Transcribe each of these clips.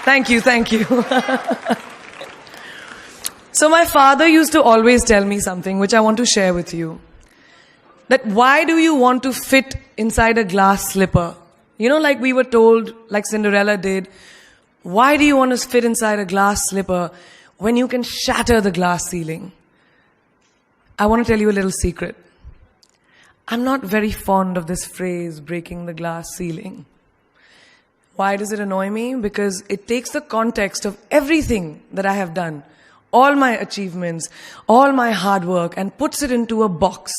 Thank you, thank you. So my father used to always tell me something which I want to share with you. That why do you want to fit inside a glass slipper? You know, like we were told, like Cinderella did, why do you want to fit inside a glass slipper when you can shatter the glass ceiling? I want to tell you a little secret. I'm not very fond of this phrase, breaking the glass ceiling. Why does it annoy me? Because it takes the context of everything that I have done, all my achievements, all my hard work, and puts it into a box.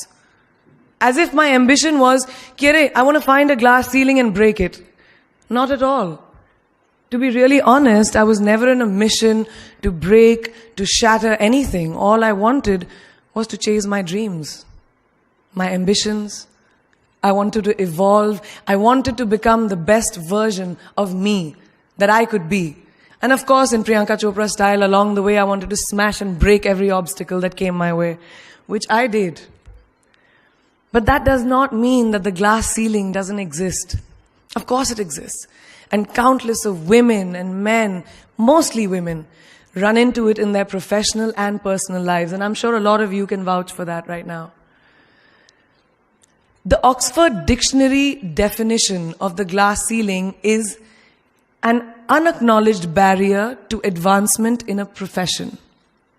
As if my ambition was, Kire, I want to find a glass ceiling and break it. Not at all. To be really honest, I was never in a mission to break, to shatter anything. All I wanted was to chase my dreams, my ambitions. I wanted to evolve. I wanted to become the best version of me that I could be. And of course, in Priyanka Chopra style, along the way, I wanted to smash and break every obstacle that came my way, which I did. But that does not mean that the glass ceiling doesn't exist. Of course it exists. And countless of women and men, mostly women, run into it in their professional and personal lives. And I'm sure a lot of you can vouch for that right now. The Oxford Dictionary definition of the glass ceiling is an unacknowledged barrier to advancement in a profession,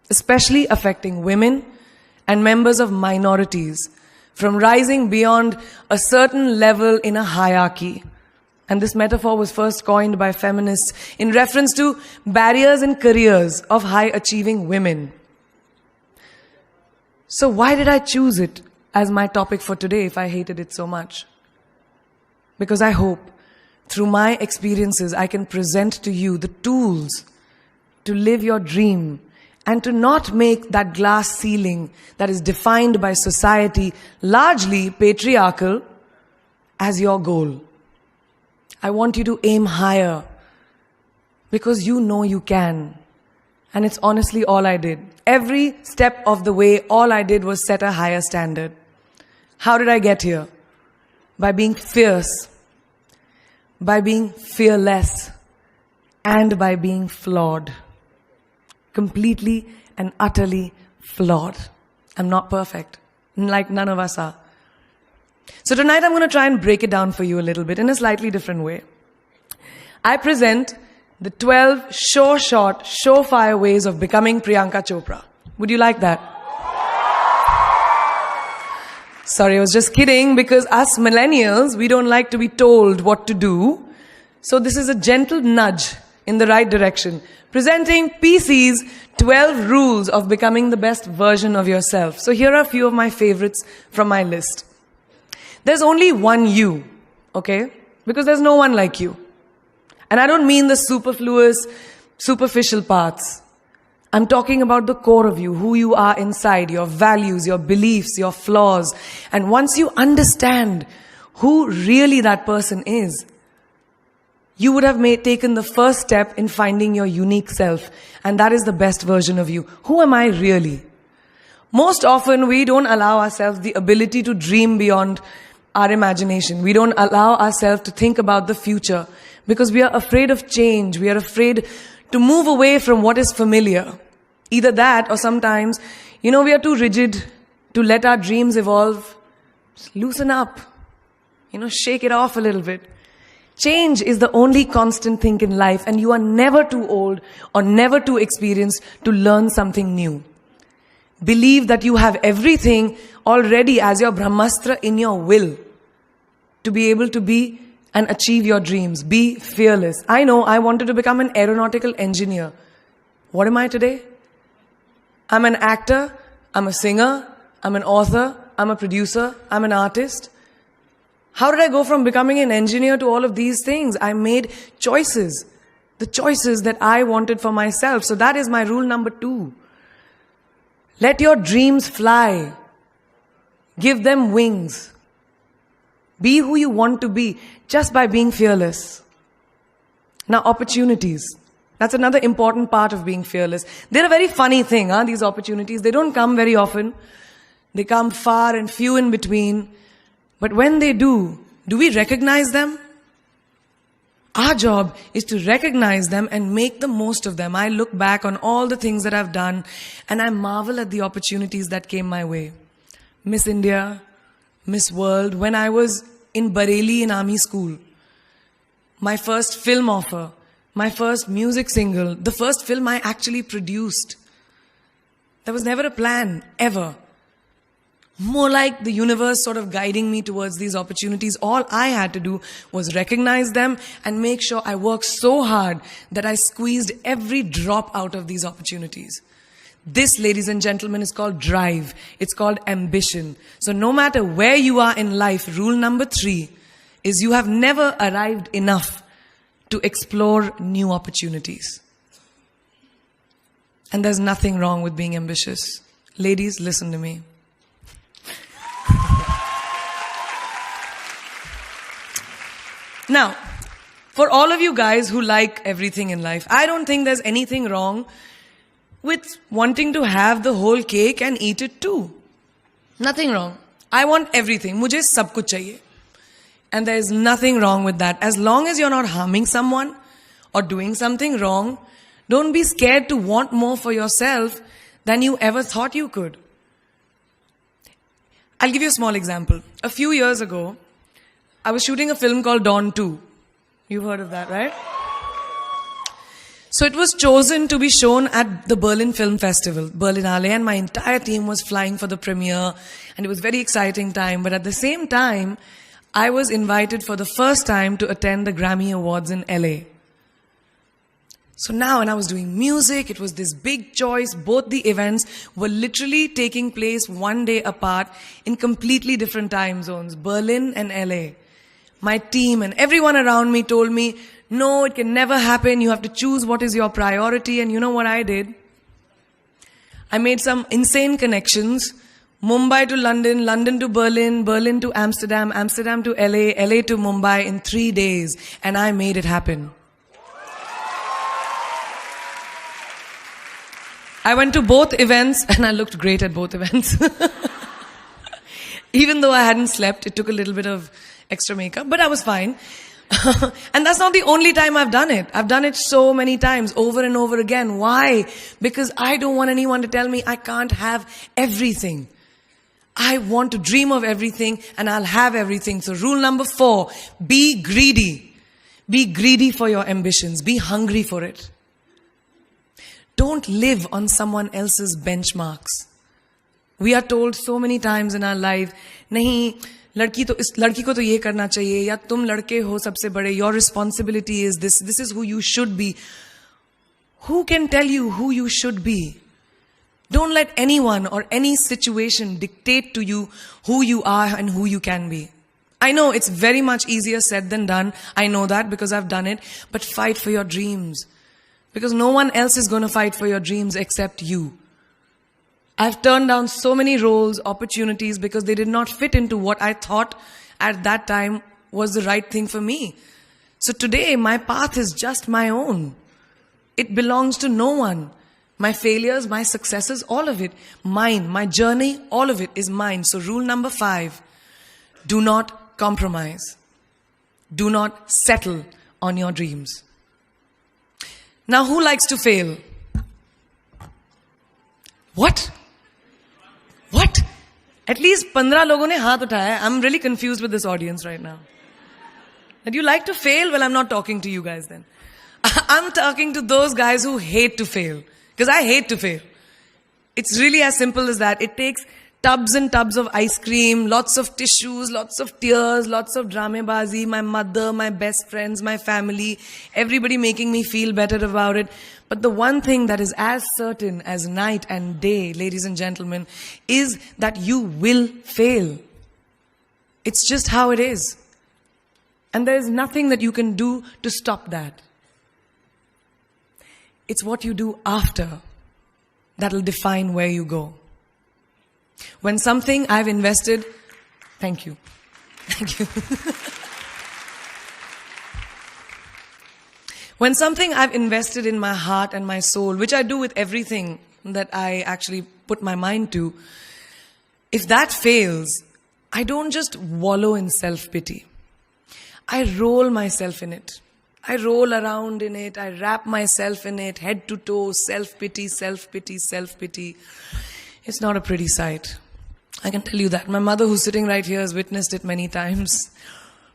especially affecting women and members of minorities from rising beyond a certain level in a hierarchy. And this metaphor was first coined by feminists in reference to barriers in careers of high-achieving women. So why did I choose it as my topic for today if I hated it so much? Because I hope through my experiences I can present to you the tools to live your dream and to not make that glass ceiling that is defined by society, largely patriarchal, as your goal. I want you to aim higher because you know you can. And it's honestly all I did. Every step of the way, all I did was set a higher standard. How did I get here? By being fierce, by being fearless, and by being flawed. Completely and utterly flawed. I'm not perfect, like none of us are. So tonight I'm going to try and break it down for you a little bit in a slightly different way. I present the 12 short, surefire ways of becoming Priyanka Chopra. Would you like that? Sorry, I was just kidding, because us millennials, we don't like to be told what to do. So this is a gentle nudge in the right direction. Presenting PC's 12 rules of becoming the best version of yourself. So here are a few of my favorites from my list. There's only one you, okay? Because there's no one like you. And I don't mean the superfluous, superficial parts. I'm talking about the core of you, who you are inside, your values, your beliefs, your flaws. And once you understand who really that person is, you would have taken the first step in finding your unique self. And that is the best version of you. Who am I really? Most often, we don't allow ourselves the ability to dream beyond our imagination. We don't allow ourselves to think about the future because we are afraid of change. We are afraid to move away from what is familiar. Either that or sometimes, we are too rigid to let our dreams evolve. Just loosen up. Shake it off a little bit. Change is the only constant thing in life, and you are never too old or never too experienced to learn something new. Believe that you have everything already as your Brahmastra in your will to be able to be and achieve your dreams. Be fearless. I know I wanted to become an aeronautical engineer. What am I today? I'm an actor, I'm a singer, I'm an author, I'm a producer, I'm an artist. How did I go from becoming an engineer to all of these things? I made choices. The choices that I wanted for myself. So that is my rule number 2. Let your dreams fly. Give them wings. Be who you want to be just by being fearless. Now, opportunities. That's another important part of being fearless. They're a very funny thing, these opportunities. They don't come very often. They come far and few in between. But when they do we recognize them? Our job is to recognize them and make the most of them. I look back on all the things that I've done and I marvel at the opportunities that came my way. Miss India, Miss World, when I was in Bareilly in army school, my first film offer, my first music single, the first film I actually produced. There was never a plan, ever. More like the universe sort of guiding me towards these opportunities. All I had to do was recognize them and make sure I worked so hard that I squeezed every drop out of these opportunities. This, ladies and gentlemen, is called drive. It's called ambition. So no matter where you are in life, rule number 3 is you have never arrived enough to explore new opportunities. And there's nothing wrong with being ambitious. Ladies, listen to me. Now, for all of you guys who like everything in life, I don't think there's anything wrong with wanting to have the whole cake and eat it too. Nothing wrong. I want everything. Mujhe sab kuch chahiye. And there is nothing wrong with that. As long as you're not harming someone or doing something wrong, don't be scared to want more for yourself than you ever thought you could. I'll give you a small example. A few years ago, I was shooting a film called Dawn 2. You've heard of that, right? So it was chosen to be shown at the Berlin Film Festival, Berlinale, and my entire team was flying for the premiere, and it was a very exciting time. But at the same time, I was invited for the first time to attend the Grammy Awards in LA. So now, and I was doing music, it was this big choice. Both the events were literally taking place one day apart in completely different time zones, Berlin and LA. My team and everyone around me told me, no, it can never happen. You have to choose what is your priority. And you know what I did? I made some insane connections. Mumbai to London, London to Berlin, Berlin to Amsterdam, Amsterdam to LA, LA to Mumbai in 3 days. And I made it happen. I went to both events and I looked great at both events. Even though I hadn't slept, it took a little bit of extra makeup, but I was fine. And that's not the only time I've done it. I've done it so many times, over and over again. Why? Because I don't want anyone to tell me I can't have everything. I want to dream of everything and I'll have everything. So rule number 4, be greedy. Be greedy for your ambitions. Be hungry for it. Don't live on someone else's benchmarks. We are told so many times in our life, nahi, लड़की को तो ये करना चाहिए, या तुम लड़के हो सबसे बड़े, your responsibility is this is who you should be. Who can tell you who you should be? Don't let anyone or any situation dictate to you who you are and who you can be. I know it's very much easier said than done. I know that because I've done it. But fight for your dreams. Because no one else is going to fight for your dreams except you. I've turned down so many roles, opportunities, because they did not fit into what I thought at that time was the right thing for me. So today, my path is just my own. It belongs to no one. My failures, my successes, all of it, mine. My journey, all of it is mine. So rule number 5, do not compromise. Do not settle on your dreams. Now, who likes to fail? What? What? At least 15 लोगों ने हाथ उठाया. I'm really confused with this audience right now. That you like to fail? Well, I'm not talking to you guys then. I'm talking to those guys who hate to fail. Because I hate to fail. It's really as simple as that. It takes tubs and tubs of ice cream, lots of tissues, lots of tears, lots of dramebazi, my mother, my best friends, my family, everybody making me feel better about it. But the one thing that is as certain as night and day, ladies and gentlemen, is that you will fail. It's just how it is. And there is nothing that you can do to stop that. It's what you do after that will define where you go. When something I've invested, thank you. Thank you. When something I've invested in my heart and my soul, which I do with everything that I actually put my mind to, if that fails, I don't just wallow in self-pity. I roll myself in it. I roll around in it. I wrap myself in it, head to toe, self-pity, self-pity, self-pity. It's not a pretty sight. I can tell you that. My mother, who's sitting right here, has witnessed it many times.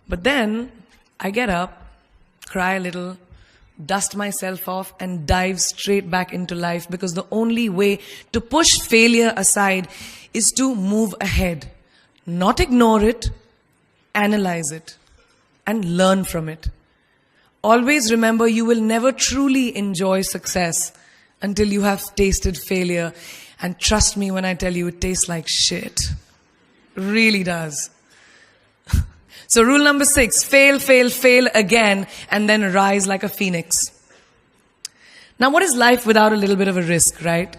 But then I get up, cry a little, dust myself off, and dive straight back into life, because the only way to push failure aside is to move ahead. Not ignore it, analyze it, and learn from it. Always remember, you will never truly enjoy success until you have tasted failure. And trust me when I tell you, it tastes like shit. Really does. So rule number 6, fail, fail, fail again, and then rise like a phoenix. Now, what is life without a little bit of a risk, right?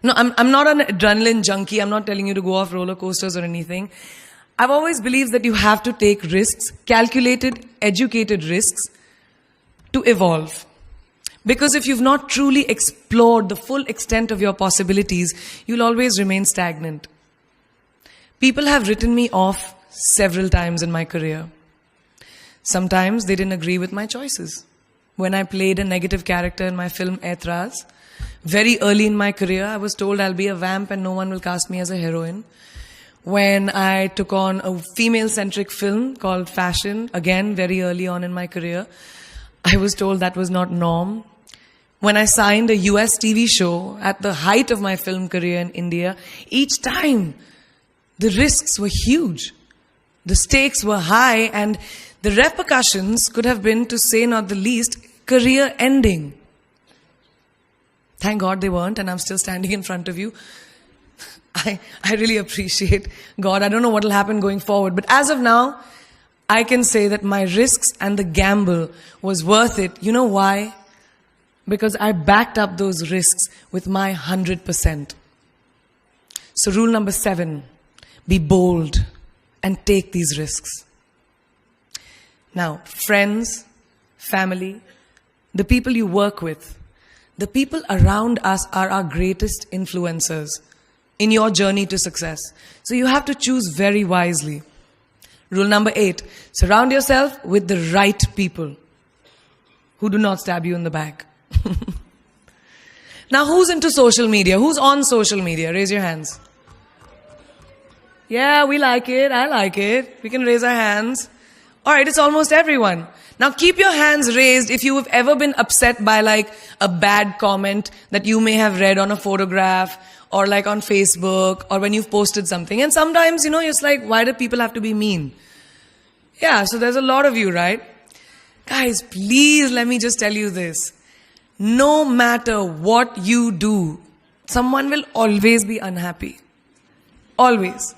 No, I'm not an adrenaline junkie. I'm not telling you to go off roller coasters or anything. I've always believed that you have to take risks, calculated, educated risks, to evolve. Because if you've not truly explored the full extent of your possibilities, you'll always remain stagnant. People have written me off several times in my career. Sometimes they didn't agree with my choices. When I played a negative character in my film Aitraz, very early in my career, I was told I'll be a vamp and no one will cast me as a heroine. When I took on a female-centric film called Fashion, again, very early on in my career, I was told that was not norm. When I signed a US TV show at the height of my film career in India, each time the risks were huge. The stakes were high, and the repercussions could have been, to say not the least, career ending. Thank God they weren't, and I'm still standing in front of you. I really appreciate God. I don't know what will happen going forward, but as of now, I can say that my risks and the gamble was worth it. You know why? Because I backed up those risks with my 100%. So rule number 7, be bold and take these risks. Now, friends, family, the people you work with, the people around us are our greatest influencers in your journey to success. So you have to choose very wisely. Rule number 8, surround yourself with the right people who do not stab you in the back. Now, who's into social media? Who's on social media? Raise your hands. Yeah, we like it. I like it. We can raise our hands. All right, it's almost everyone. Now, keep your hands raised if you have ever been upset by like a bad comment that you may have read on a photograph or like on Facebook or when you've posted something. And sometimes, it's like, why do people have to be mean? Yeah, so there's a lot of you, right? Guys, please let me just tell you this. No matter what you do, someone will always be unhappy. Always.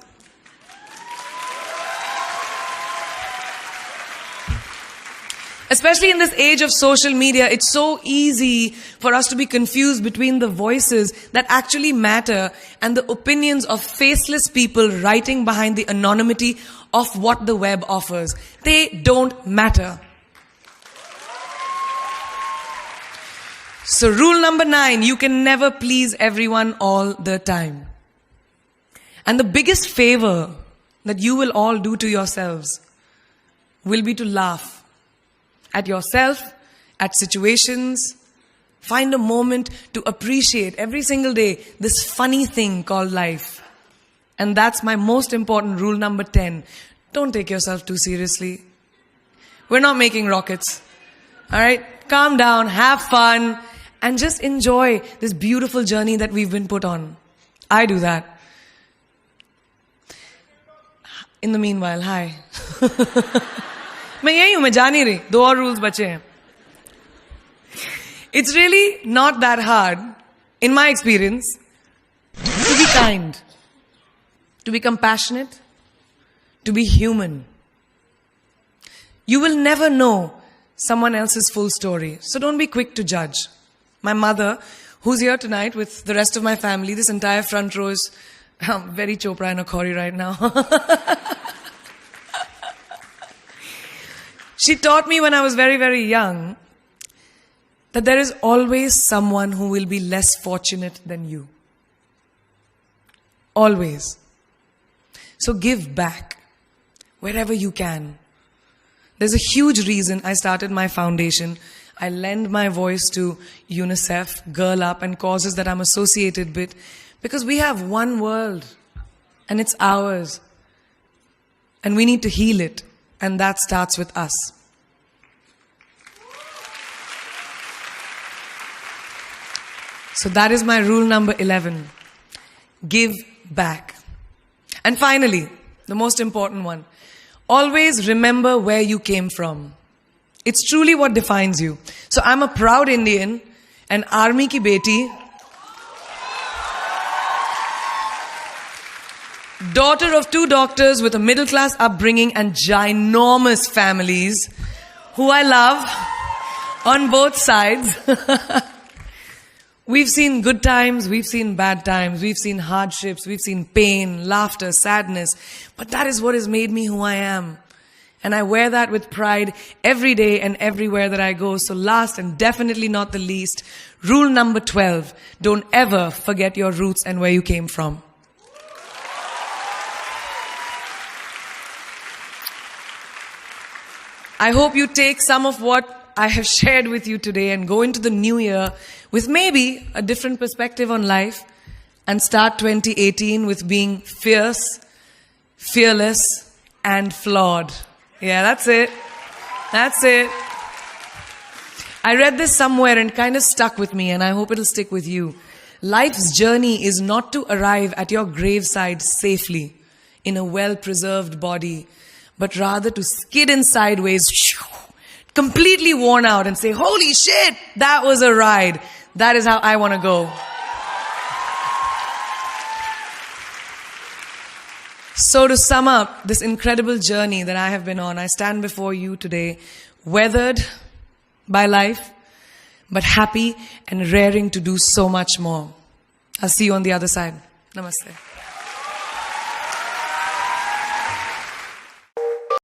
Especially in this age of social media, it's so easy for us to be confused between the voices that actually matter and the opinions of faceless people writing behind the anonymity of what the web offers. They don't matter. So rule number 9, you can never please everyone all the time. And the biggest favor that you will all do to yourselves will be to laugh at yourself, at situations. Find a moment to appreciate every single day this funny thing called life. And that's my most important rule number 10. Don't take yourself too seriously. We're not making rockets. All right? Calm down, have fun, and just enjoy this beautiful journey that we've been put on. I do that. In the meanwhile, hi. मैं यही हूं, मैं जा नहीं रही. 2 और rules बचे हैं. It's really not that hard, in my experience, to be kind, to be compassionate, to be human. You will never know someone else's full story, so don't be quick to judge. My mother, who's here tonight with the rest of my family, this entire front row is very Chopra and Akhori right now. She taught me when I was very, very young that there is always someone who will be less fortunate than you. Always. So give back wherever you can. There's a huge reason I started my foundation. I lend my voice to UNICEF, Girl Up, and causes that I'm associated with, because we have one world, and it's ours. And we need to heal it, and that starts with us. So that is my rule number 11. Give back. And finally, the most important one. Always remember where you came from. It's truly what defines you. So I'm a proud Indian, an army ki beti, daughter of 2 doctors with a middle-class upbringing and ginormous families who I love on both sides. We've seen good times, we've seen bad times, we've seen hardships, we've seen pain, laughter, sadness. But that is what has made me who I am. And I wear that with pride every day and everywhere that I go. So last and definitely not the least, rule number 12. Don't ever forget your roots and where you came from. I hope you take some of what I have shared with you today and go into the new year with maybe a different perspective on life and start 2018 with being fierce, fearless, and flawed. Yeah, that's it. That's it. I read this somewhere and kind of stuck with me, and I hope it'll stick with you. Life's journey is not to arrive at your graveside safely in a well-preserved body, but rather to skid in sideways, completely worn out, and say, holy shit, that was a ride. That is how I want to go. So to sum up this incredible journey that I have been on, I stand before you today, weathered by life, but happy and raring to do so much more. I'll see you on the other side. Namaste.